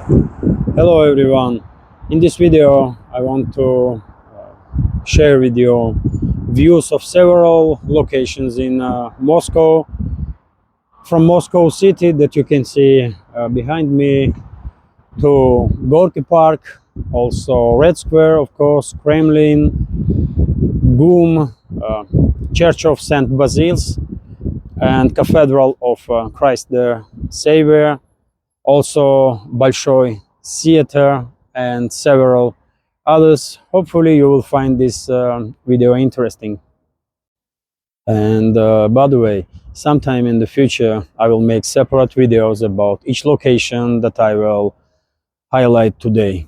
Hello everyone. In this video I want to share with you views of several locations in Moscow, from Moscow city that you can see behind me, to Gorky Park, also Red Square, of course, Kremlin, GUM, Church of St. Basile's, and Cathedral of Christ the Savior, also Bolshoi Theatre, and several others. Hopefully you will find this video interesting. And by the way, sometime in the future I will make separate videos about each location that I will highlight today.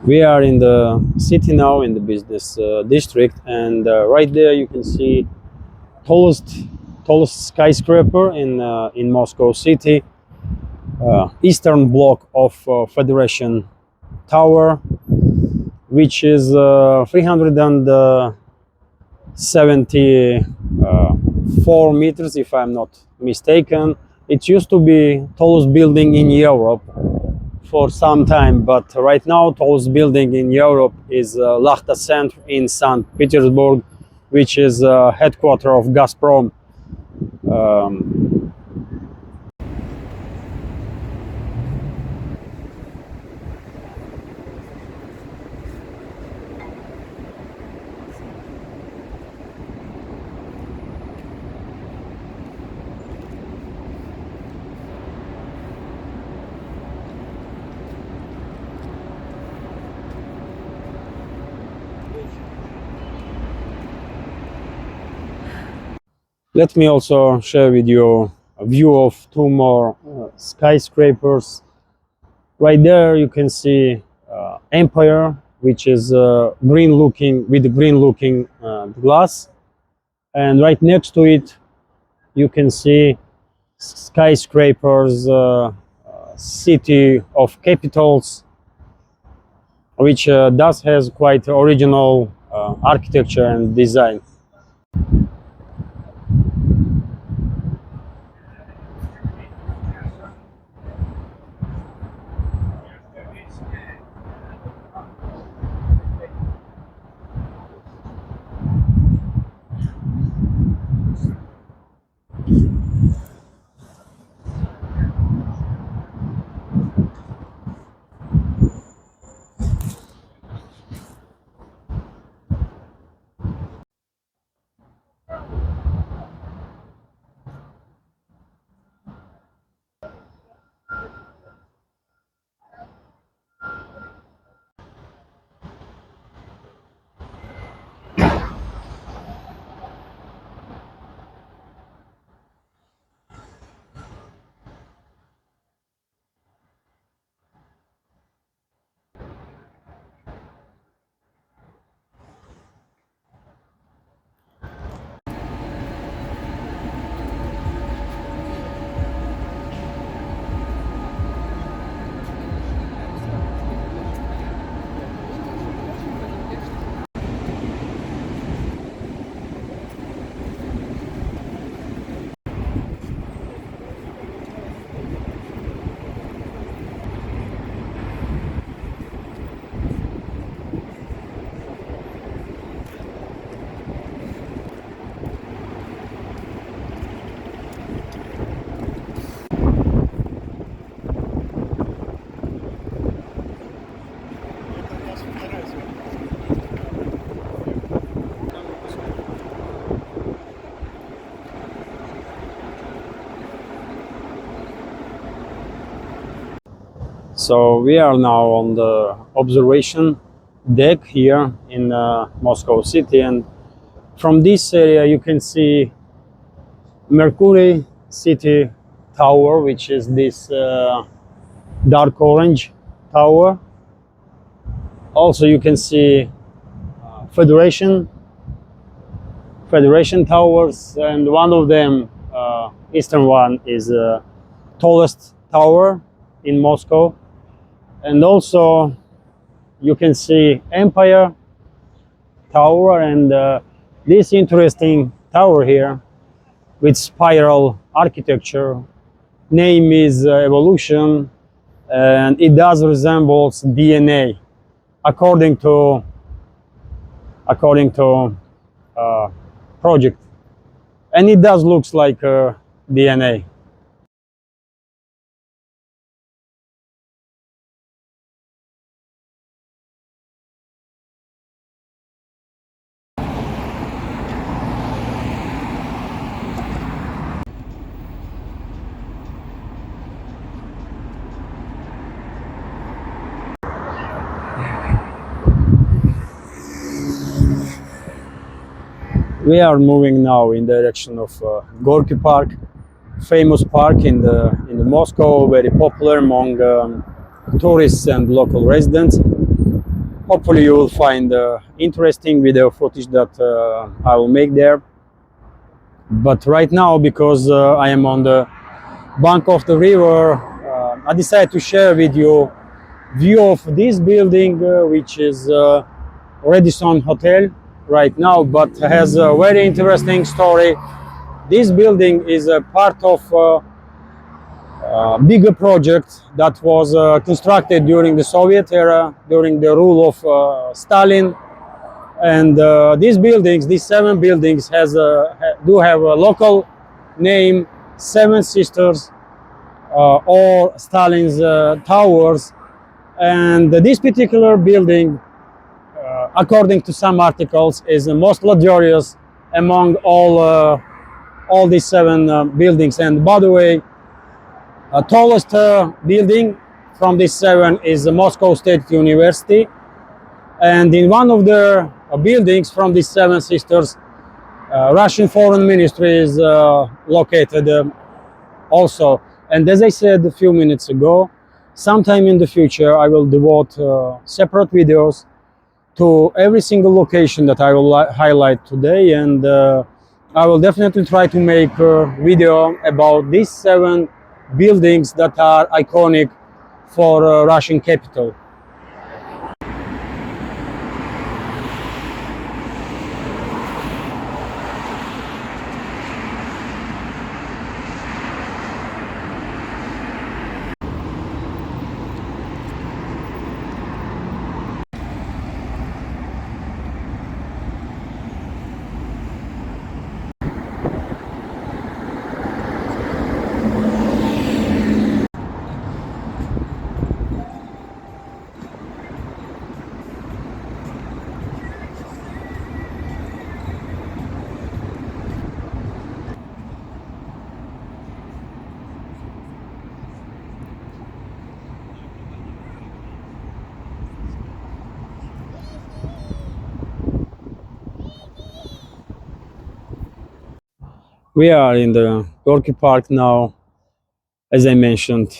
We are in the city now, in the business district, and right there you can see tallest skyscraper in Moscow city, eastern block of Federation Tower, which is 374 meters, if I'm not mistaken. It used to be tallest building in Europe for some time, but right now tallest building in Europe is Lahta Center in St. Petersburg, which is headquarters of Gazprom. Um, Let me also share with you a view of two more skyscrapers. Right there you can see Empire, which is green looking, with green looking glass, and right next to it you can see skyscrapers, city of capitals, which does has quite original architecture and design. So we are now on the observation deck here in Moscow city, and from this area you can see Mercury City Tower, which is this dark orange tower. Also you can see Federation Federation Towers, and one of them, eastern one, is the tallest tower in Moscow. And also you can see Empire Tower and this interesting tower here with spiral architecture. Name is Evolution, and it does resembles DNA according to uh, project, and it does looks like DNA. We are moving now in direction of Gorky Park, famous park in the Moscow, very popular among tourists and local residents. Hopefully you will find interesting video footage that I will make there. But right now, because I am on the bank of the river, I decided to share with you view of this building, which is Radisson Hotel right now, but has a very interesting story. This building is a part of a bigger project that was constructed during the Soviet era, during the rule of Stalin. And these buildings, these 7 buildings, do have a local name, Seven Sisters, or Stalin's Towers. And this particular building, according to some articles, is the most luxurious among all these 7 buildings. And by the way, tallest building from these 7 is the Moscow State University. And in one of the buildings from these 7 sisters, Russian Foreign Ministry is located also. And as I said a few minutes ago, sometime in the future I will devote separate videos to every single location that I will highlight today, and I will definitely try to make a video about these 7 buildings that are iconic for Russian capital. We are in the Gorky Park now, as I mentioned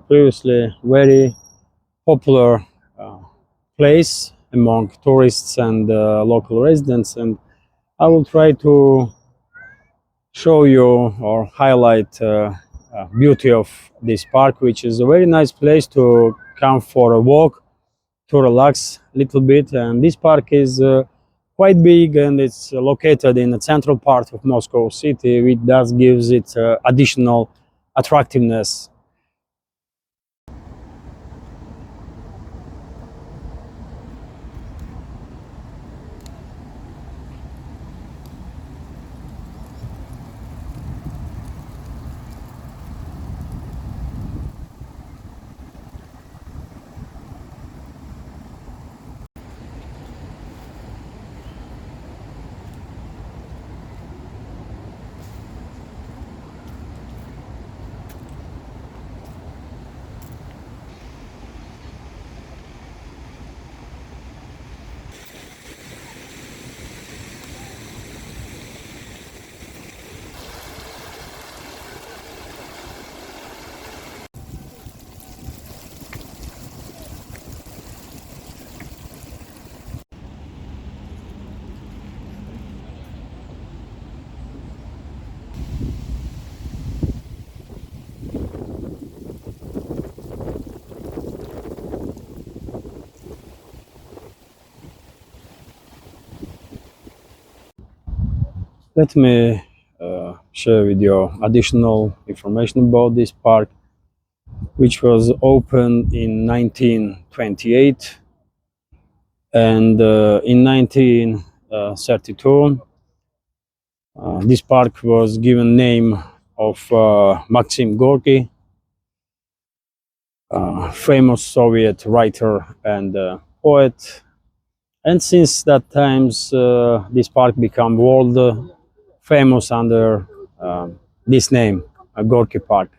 previously, very popular place among tourists and local residents, and I will try to show you or highlight beauty of this park, which is a very nice place to come for a walk, to relax a little bit. And this park is quite big, and it's located in the central part of Moscow city, which does gives it additional attractiveness. Let me share with you additional information about this park, which was opened in 1928, and in 1932 this park was given name of Maxim Gorky, famous Soviet writer and poet. And since that times, this park became world famous under this name, Gorky Park.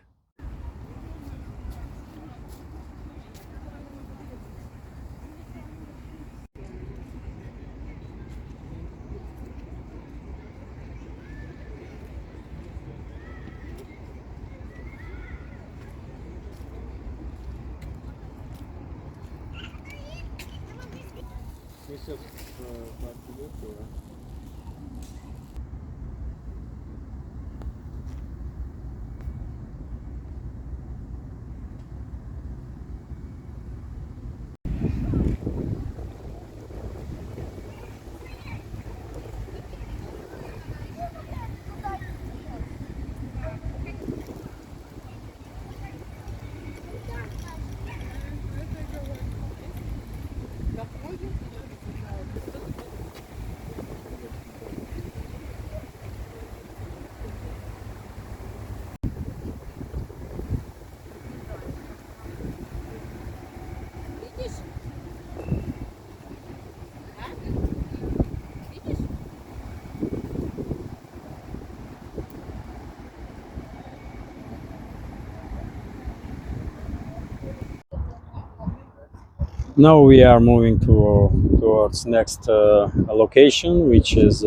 Now we are moving towards next location, which is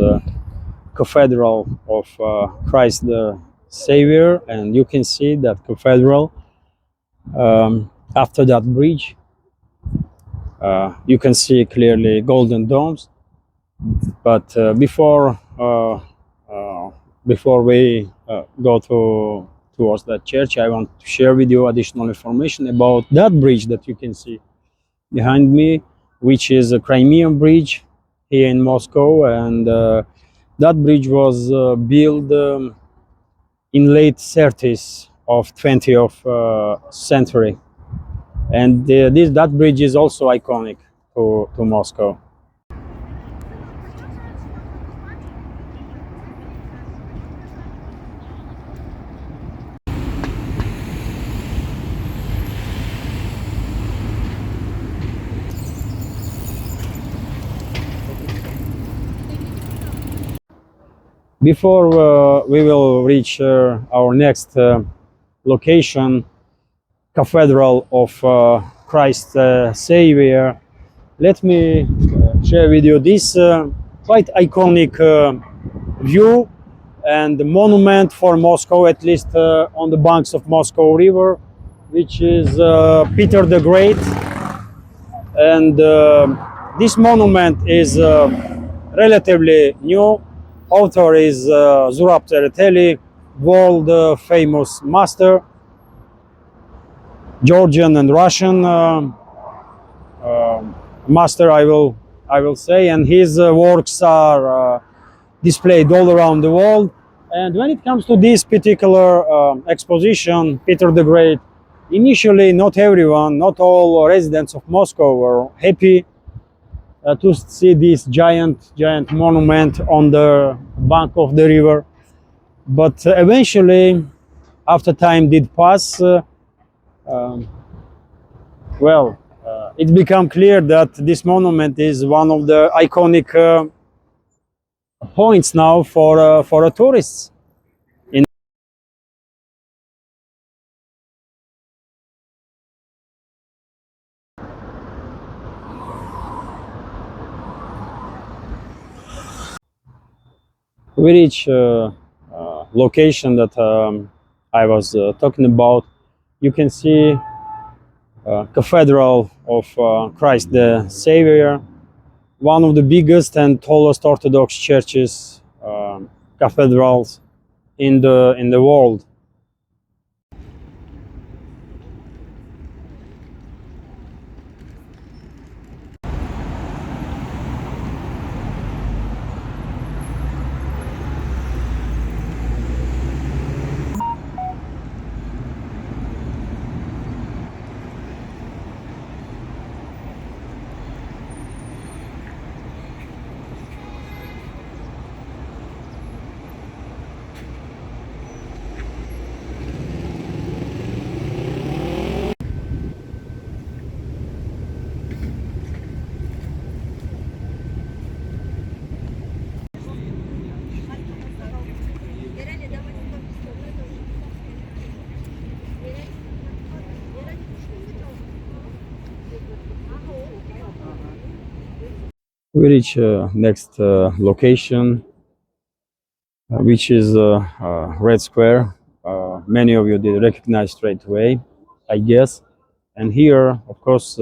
Cathedral of Christ the Savior, and you can see that cathedral after that bridge. You can see clearly golden domes, but before we go towards that church, I want to share with you additional information about that bridge that you can see behind me, which is a Crimean bridge here in Moscow, and that bridge was built in late 30s of 20th century, and that bridge is also iconic to Moscow. Before we will reach our next location, Cathedral of Christ Savior, let me share with you this quite iconic view and the monument for Moscow, at least on the banks of Moscow River, which is Peter the Great. And this monument is relatively new. Author is Zurab Tsereteli, world famous master, Georgian and Russian master, I will say, and his works are displayed all around the world. And when it comes to this particular exposition, Peter the Great, initially not everyone, not all residents of Moscow were happy to see this giant monument on the bank of the river. But eventually, after time did pass, um, it became clear that this monument is one of the iconic points now for tourists. We reach location that I was talking about. You can see Cathedral of Christ the Savior, one of the biggest and tallest Orthodox churches, cathedrals in the world. We reach next location, which is Red Square. Many of you did recognize straight away, I guess. And here, of course,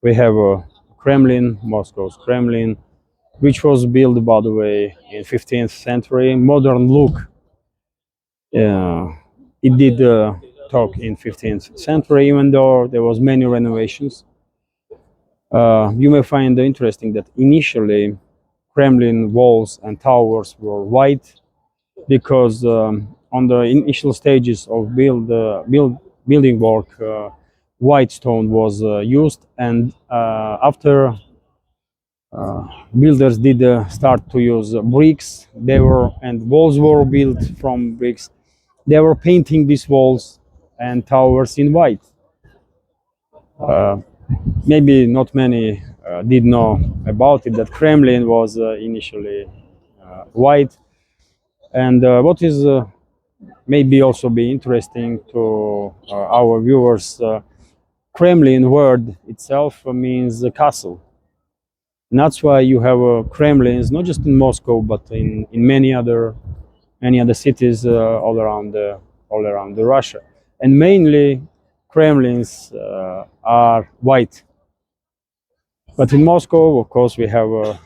we have a Kremlin, Moscow's Kremlin, which was built, by the way, in 15th century. Modern look. It did talk in 15th century, even though there was many renovations. You may find interesting that initially Kremlin walls and towers were white because on the initial stages of building work, white stone was used, and after builders did start to use bricks, and walls were built from bricks. They were painting these walls and towers in white. Maybe not many did know about it, that Kremlin was initially white. And what is maybe also be interesting to our viewers, Kremlin word itself means castle. And that's why you have Kremlins, not just in Moscow, but in many other cities all around the Russia. And mainly Kremlins are white. But in Moscow, of course, we have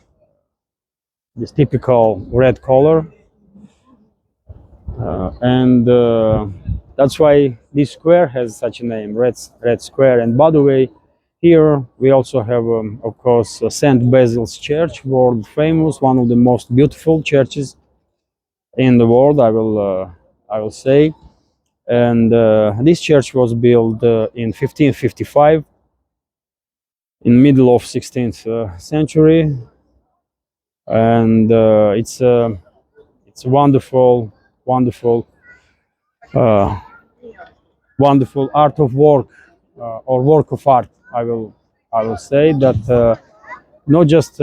this typical red color, and that's why this square has such a name, Red Square. And by the way, here we also have, of course, Saint Basil's Church, world famous, one of the most beautiful churches in the world, I will say. And this church was built in 1555, in middle of 16th century, and it's a wonderful, wonderful, uh, wonderful art of work, or work of art. I will say that not just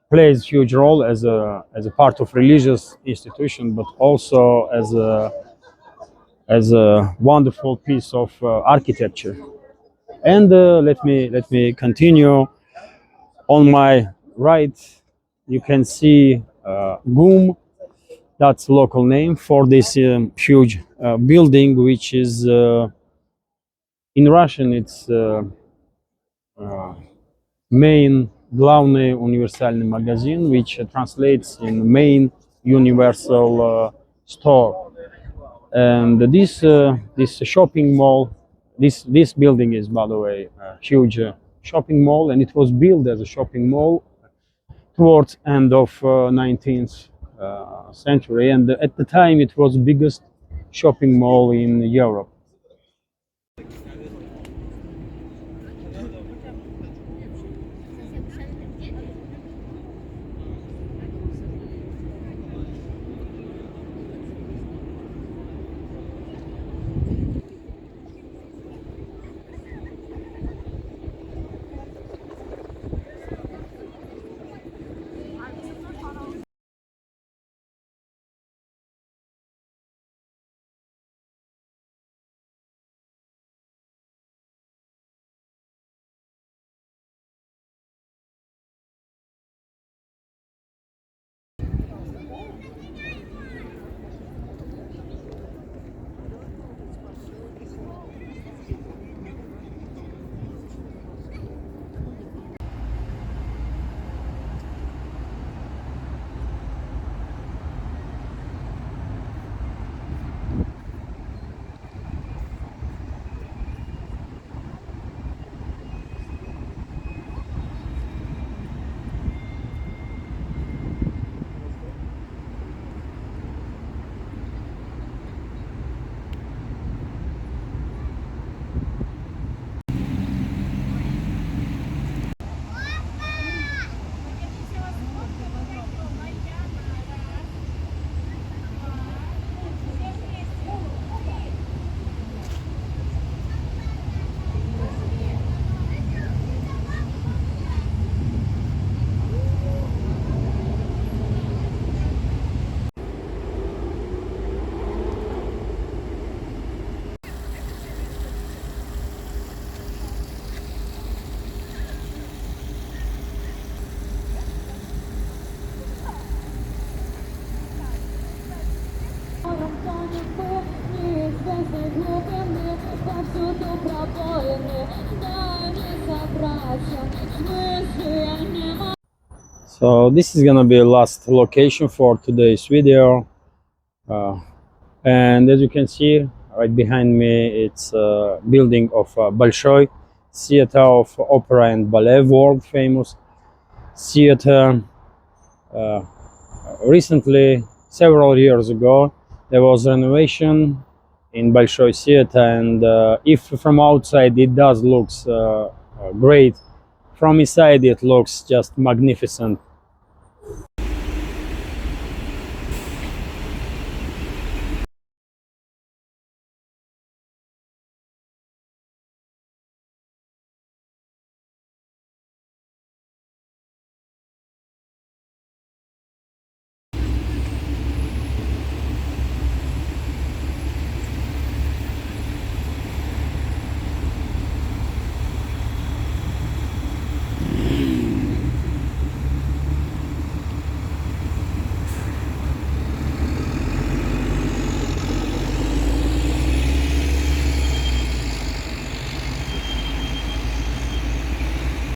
plays huge role as a part of religious institution, but also as a wonderful piece of architecture. And let me continue. On my right, you can see GUM. That's local name for this huge building, which is in Russian. It's main главный универсальный магазин, which translates in main universal store. And this shopping mall, this building is, by the way, a huge shopping mall, and it was built as a shopping mall towards end of 19th century, and at the time it was biggest shopping mall in Europe. So this is gonna be the last location for today's video, and as you can see right behind me, it's a building of Bolshoi Theatre of Opera and Ballet, world famous theater. Uh, Recently, several years ago, there was renovation in Bolshoi Theatre, and if from outside it does looks great, from inside it looks just magnificent.